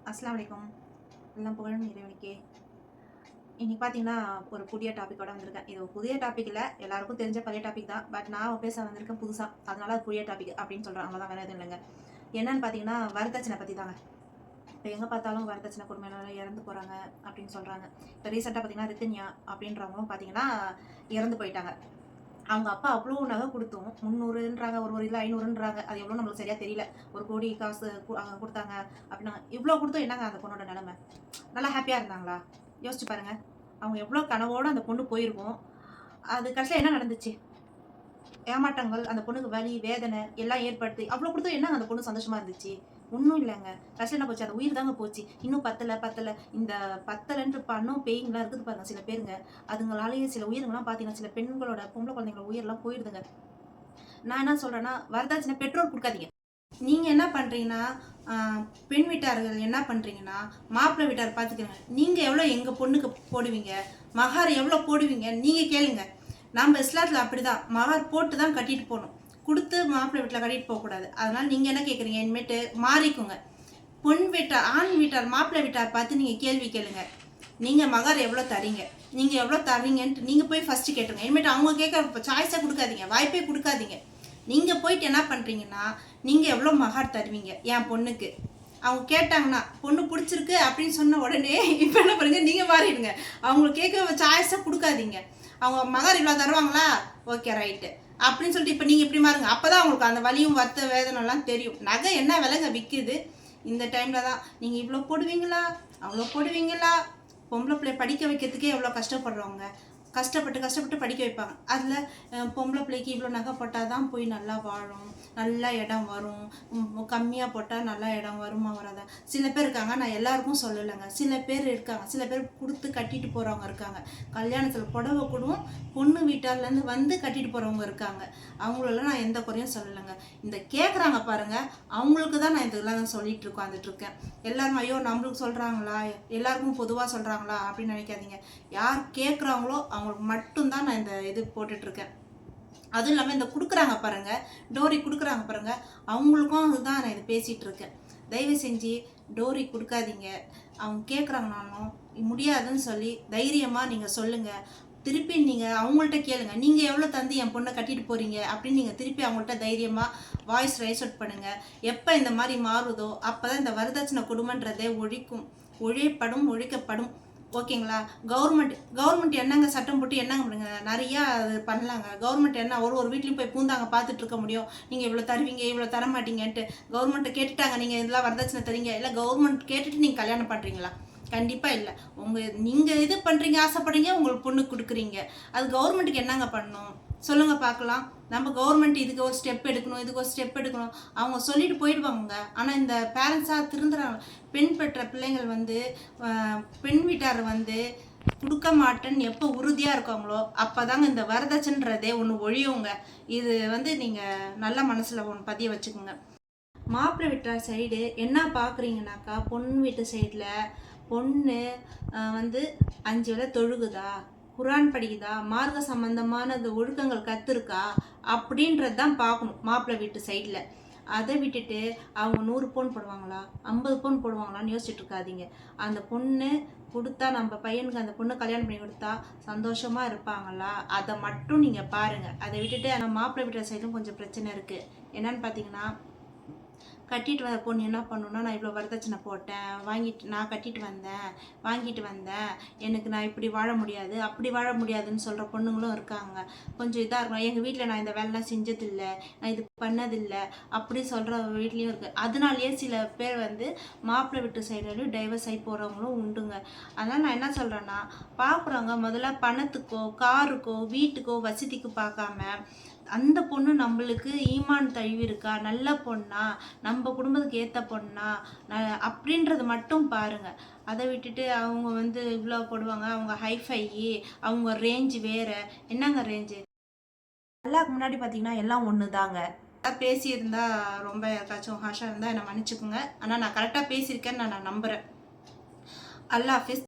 அஸ்ஸலாமு அலைக்கும். எல்லாம் புகழும் இறைவனுக்கே. இன்னைக்கு பார்த்தீங்கன்னா, ஒரு புதிய டாபிக்கோட வந்திருக்கேன். இது ஒரு புதிய டாபிக் இல்ல. எல்லாருக்கும் தெரிஞ்ச பழைய டாபிக் தான். பட் நான் பேச வந்திருக்கேன் புதுசா. அதனால அது புதிய டாபிக் அப்படின்னு சொல்றேன். அவ்வளோதான், வேற எதுவும் இல்லைங்க. என்னன்னு பார்த்தீங்கன்னா, வரதட்சணை பத்தி தாங்க. இப்போ எங்க பார்த்தாலும் வரதட்சணை கொடுமையினால இறந்து போறாங்க அப்படின்னு சொல்றாங்க. இப்போ ரீசெண்டா பார்த்தீங்கன்னா, ரித்தின்யா அப்படின்றவங்களும் பார்த்தீங்கன்னா இறந்து போயிட்டாங்க. அவங்க அப்பா அவ்வளோ நகை கொடுத்தும் 300ன்றாங்க, ஒரு ஒரு இதில் 500ன்றாங்க. அது எவ்வளோ நம்மளுக்கு சரியா தெரியல. 1,00,00,000 காசு கொடுத்தாங்க அப்படின்னா, இவ்வளோ கொடுத்தும் என்னங்க அந்த பொண்ணோட நிலைமை? நல்லா ஹாப்பியா இருந்தாங்களா? யோசிச்சு பாருங்க. அவங்க எவ்வளோ கனவோட அந்த பொண்ணு போயிருக்கும். அது கடைசியில என்ன நடந்துச்சு? ஏமாற்றங்கள், அந்த பொண்ணுக்கு வலி, வேதனை எல்லாம் ஏற்படுத்தி அவ்வளோ கொடுத்தும் என்னங்க அந்த பொண்ணு சந்தோஷமா இருந்துச்சு? ஒன்றும் இல்லைங்க. கடைசியில என்ன போச்சு? அந்த உயிர் தாங்க போச்சு. இன்னும் பத்தல பத்தல இந்த பத்தலன்ட்டு பண்ணும் பேய்ங்கலாம் இருக்குது பாருங்க சில பேருங்க. அதுங்களாலேயே சில உயிர்கள்லாம் பார்த்தீங்கன்னா, சில பெண்களோட பொம்பளை குழந்தைங்களோட உயிரெல்லாம் போயிடுதுங்க. நான் என்ன சொல்றேன்னா, வரதட்சணை பெற்றோர் குடுக்காதீங்க. நீங்க என்ன பண்றீங்கன்னா, அ பெண் வீட்டார்கள் என்ன பண்றீங்கன்னா, மாப்பிள்ளை வீட்டார் பார்த்துக்கங்க. நீங்க எவ்வளோ எங்க பொண்ணுக்கு போடுவீங்க? மஹார் எவ்வளோ போடுவீங்க? நீங்க கேளுங்க. நம்ம இஸ்லாத்துல அப்படிதான். மஹார் போட்டு தான் கட்டிட்டு போணும். குடுத்து மாப்பிள்ளை வீட்ல கட்டிட்டு போகக்கூடாது. அதனால நீங்க என்ன கேட்குறீங்க? இனிமேட்டு மாறிக்குங்க. பொன் வீட்டார், ஆண் வீட்டார், மாப்பிள்ளை வீட்டார் பார்த்து நீங்க கேள்வி கேளுங்க. நீங்க மஹார் எவ்வளோ தரீங்க? நீங்க எவ்வளோ தர்றீங்கன்ட்டு நீங்க போய் ஃபர்ஸ்ட் கேட்டுருங்க. இனிமேட்டு அவங்க கேட்க சாய்ஸா குடுக்காதீங்க. வாய்ப்பே குடுக்காதீங்க. நீங்க போயிட்டு என்ன பண்றீங்கன்னா, நீங்க எவ்வளோ மஹார் தருவீங்க என் பொண்ணுக்கு? அவங்க கேட்டாங்கன்னா, பொண்ணு பிடிச்சிருக்கு அப்படின்னு சொன்ன உடனே இப்போ என்ன பண்ணுங்க, நீங்க மாறிடுங்க. அவங்களுக்கு கேட்க சாய்ஸா கொடுக்காதீங்க. அவங்க மஹார் இவ்வளோ தருவாங்களா? ஓகே ரைட்டு அப்படின்னு சொல்லிட்டு இப்போ நீங்கள் இப்படி மாறுங்க. அப்பதான் அவங்களுக்கு அந்த வலியும் வருத்த வேதனைலாம் தெரியும். நகை என்ன விலைங்க விற்குது? இந்த டைம்ல தான் நீங்கள் இவ்வளோ போடுவீங்களா, அவ்வளோ போடுவீங்களா? பொம்பளை பிள்ளை படிக்க வைக்கிறதுக்கே எவ்வளோ கஷ்டப்படுறவங்க. கஷ்டப்பட்டு படிக்க வைப்பாங்க. அதில் பொம்பளை பிள்ளைக்கு இவ்வளோ நகை போட்டால் தான் போய் நல்லா வாழும், நல்ல இடம் வரும், கம்மியாக போட்டால் நல்ல இடம் வருமா வராதா? சில பேர் இருக்காங்க, நான் எல்லாருக்கும் சொல்லலைங்க. சில பேர் இருக்காங்க, சில பேர் கொடுத்து கட்டிட்டு போகிறவங்க இருக்காங்க. கல்யாணத்தில் புடவை கொடுவும் பொண்ணு வீட்டார்லேருந்து வந்து கட்டிட்டு போகிறவங்க இருக்காங்க. அவங்களெல்லாம் நான் எந்த குறையும் சொல்லலைங்க. இந்த கேட்குறாங்க பாருங்கள், அவங்களுக்கு தான் நான் இதெல்லாம் சொல்லிட்டு உட்காந்துட்ருக்கேன். எல்லாரும் ஐயோ நம்மளுக்கு சொல்கிறாங்களா, எல்லாருக்கும் பொதுவாக சொல்கிறாங்களா அப்படின்னு நினைக்காதீங்க. யார் கேட்குறாங்களோ அவங்களுக்கு மட்டும்தான் நான் இந்த இது போட்டுட்ருக்கேன். அதுவும் இல்லாமல் இந்த கொடுக்குறாங்க பாருங்க, டோரி கொடுக்குறாங்க பாருங்க, அவங்களுக்கும் அதுதான் நான் இது பேசிகிட்டு இருக்கேன். தயவு செஞ்சு டோரி கொடுக்காதீங்க. அவங்க கேட்குறாங்கனாலும் முடியாதுன்னு சொல்லி தைரியமாக நீங்கள் சொல்லுங்கள். திருப்பி நீங்கள் அவங்கள்ட்ட கேளுங்க, நீங்கள் எவ்வளோ தந்து என் பொண்ணை கட்டிட்டு போகிறீங்க அப்படின்னு நீங்கள் திருப்பி அவங்கள்ட்ட தைரியமாக வாய்ஸ் ரைஸ் அவுட் பண்ணுங்கள். எப்போ இந்த மாதிரி மாறுதோ அப்போ தான் இந்த வரதட்சணை கொடுமைன்றதே ஒழிக்கப்படும். ஓகேங்களா? கவர்மெண்ட் என்னங்க சட்டம் போட்டு என்னங்க பண்ணுங்க? நிறையா அது பண்ணலாங்க. கவர்மெண்ட் என்ன ஒரு வீட்லையும் போய் பூந்தாங்க பார்த்துட்டு இருக்க முடியும்? நீங்கள் இவ்வளோ தருவீங்க, இவ்வளோ தர மாட்டீங்கன்ட்டு கவர்மெண்ட்டை கேட்டுட்டாங்க, நீங்கள் இதெல்லாம் வரதட்சணை தரீங்க, இல்லை கவர்மெண்ட் கேட்டுட்டு நீங்கள் கல்யாணம் பண்ணுறீங்களா? கண்டிப்பாக இல்லை. நீங்கள் இது பண்ணுறீங்க, ஆசைப்படுறீங்க, உங்களுக்கு பொண்ணு கொடுக்குறீங்க. அது கவர்மெண்ட்டுக்கு என்னங்க பண்ணணும் சொல்லுங்கள் பார்க்கலாம். நம்ம கவர்மெண்ட் இதுக்கு ஒரு ஸ்டெப் எடுக்கணும். அவங்க சொல்லிட்டு போயிடுவாங்க. ஆனால் இந்த பேரண்ட்ஸாக திருந்துறாங்க. பெண் பெற்ற பிள்ளைங்கள் பெண் வீட்டார் கொடுக்க மாட்டேன்னு எப்போ உறுதியாக இருக்காங்களோ அப்போ தாங்க இந்த வரதட்சன்றதே ஒன்று ஒழியுங்க. இது நீங்கள் நல்ல மனசில் ஒன்று பதிய வச்சுக்கோங்க. மாப்பிள்ளை வீட்டார் சைடு என்ன பார்க்குறீங்கனாக்கா, பொண்ணு வீட்டு சைடில் பொண்ணு 5 வேளை தொழுகுதா, குரான் படிக்குதா, மார்க்க சம்பந்தமான ஒழுக்கங்கள் கற்றுருக்கா அப்படின்றது தான் பார்க்கணும் மாப்பிள்ளை வீட்டு சைடில். அதை விட்டுட்டு அவங்க 100 பவுன் போடுவாங்களா, 50 பவுன் போடுவாங்களான்னு யோசிச்சுட்டு இருக்காதீங்க. அந்த பொண்ணு கொடுத்தா, நம்ம பையனுக்கு அந்த பொண்ணு கல்யாணம் பண்ணி கொடுத்தா சந்தோஷமாக இருப்பாங்களா, அதை மட்டும் நீங்கள் பாருங்கள். அதை விட்டுட்டு ஆனால் மாப்பிள்ளை வீட்டு சைடும் கொஞ்சம் பிரச்சனை இருக்குது. என்னன்னு பார்த்தீங்கன்னா, கட்டிட்டு வந்த பொண்ணு என்ன பண்ணணுன்னா, நான் இவ்வளோ வரதட்சணை போட்டேன், நான் கட்டிட்டு வந்தேன், வாங்கிட்டு வந்தேன், எனக்கு நான் இப்படி வாழ முடியாது, அப்படி வாழ முடியாதுன்னு சொல்கிற பொண்ணுங்களும் இருக்காங்க. கொஞ்சம் இதாக இருக்கும், எங்கள் வீட்டில் நான் இந்த வேலைலாம் செஞ்சதில்லை, நான் இது பண்ணதில்லை அப்படி சொல்கிற வீட்லேயும் இருக்குது. அதனாலேயே சில பேர் மாப்பிள்ளை வீட்டு சைடுலையும் டைவர்ஸ் ஆகி போகிறவங்களும் உண்டுங்க. அதனால் நான் என்ன சொல்கிறேன்னா, பார்க்குறவங்க முதல்ல பணத்துக்கோ, காருக்கோ, வீட்டுக்கோ, வசதிக்கு பார்க்காம அந்த பொண்ணு நம்மளுக்கு ஈமான் தழுவி இருக்கா, நல்ல பொண்ணா, நம்ம குடும்பத்துக்கு ஏற்ற பொண்ணா அப்படின்றது மட்டும் பாருங்கள். அதை விட்டுட்டு அவங்க இவ்வளோ போடுவாங்க, அவங்க ஹைஃபை, அவங்க ரேஞ்சு வேறு. என்னங்க ரேஞ்சு? எல்லாருக்கு முன்னாடி பார்த்தீங்கன்னா எல்லாம் ஒன்று தாங்க. பேசியிருந்தா ரொம்ப யாருக்காச்சும் ஹாஷாக இருந்தால் என்னை மன்னிச்சுக்கோங்க. ஆனால் நான் கரெக்டாக பேசியிருக்கேன்னு நான் நம்புகிறேன். அல்லாஹ் ஹாஃபிஸ்.